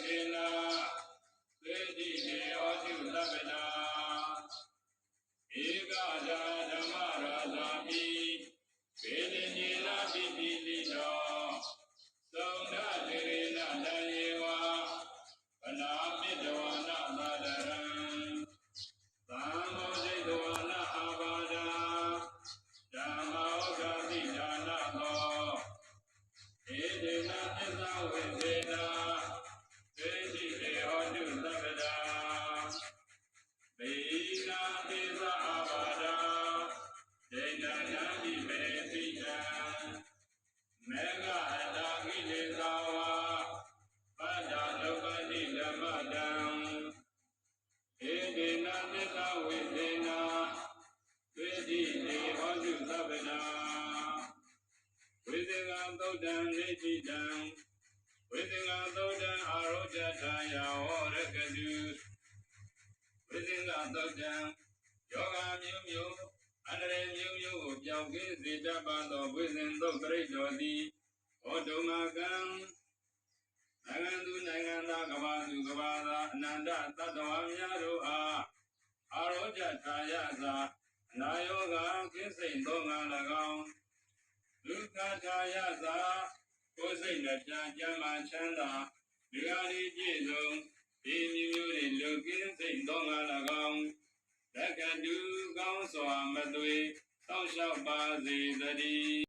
စေနာသေတိနေဟောတုသဗ္ဗနာဧကဇာဓမ္မရာဇာမိဘေလင်ညေနာပိပိလိနောသုံးနာတေရဏတယေဝဗနာပိတဝနာသာဒရံသံမောစိတဝနာအာဘာဒာဓမ္မောဂတိဒါနသောဧဒေနသစ္စာဝိသေနာသေတိတေဟောတုသဗ္ဗဒါဘေနာသေသအာဘာဒာဒေနနာတိမေတိတံမေဃအတာကိလေသာဝါပတ္တလောကတိဓမ္မတံဧဒေနသစ္စာဝိသေနာသေတိတေဟောတုသဗ္ဗဒါဝိသေကသုတ်တံနေတိတံဝိသေကသုတ်တံအာရောဇထာယဟောရကတုဝိသေကသုတ်တံယောဂမျိုးမျိုးအန္တရာယ်မျိုးမျိုးကိုပြောင်းကင်းစေတတ်ပါသောဝိဇင်သုတ်တိတော်သည်ဟောတုမကံနိုင်ငံသူနိုင်ငံသားကဘာသူကဘာသာအနန္တသတ္တဝါများတို့အားအာရောဇထာယသာအနာယောဂကင်းစိတ်သောငါ၎င်းဒုက္ခထာယသာကိုယ်စိတ်နဲ့ပြန်ကြမ်းမှချမ်းသာဒီဟာဒီပြည့်စုံဒီမျိုးမျိုးတွေလူကင်းစိတ်သောငါ၎င်းတက္ကတုကောင်းစွာမသွေတောက်လျှောက်ပါစေတည်း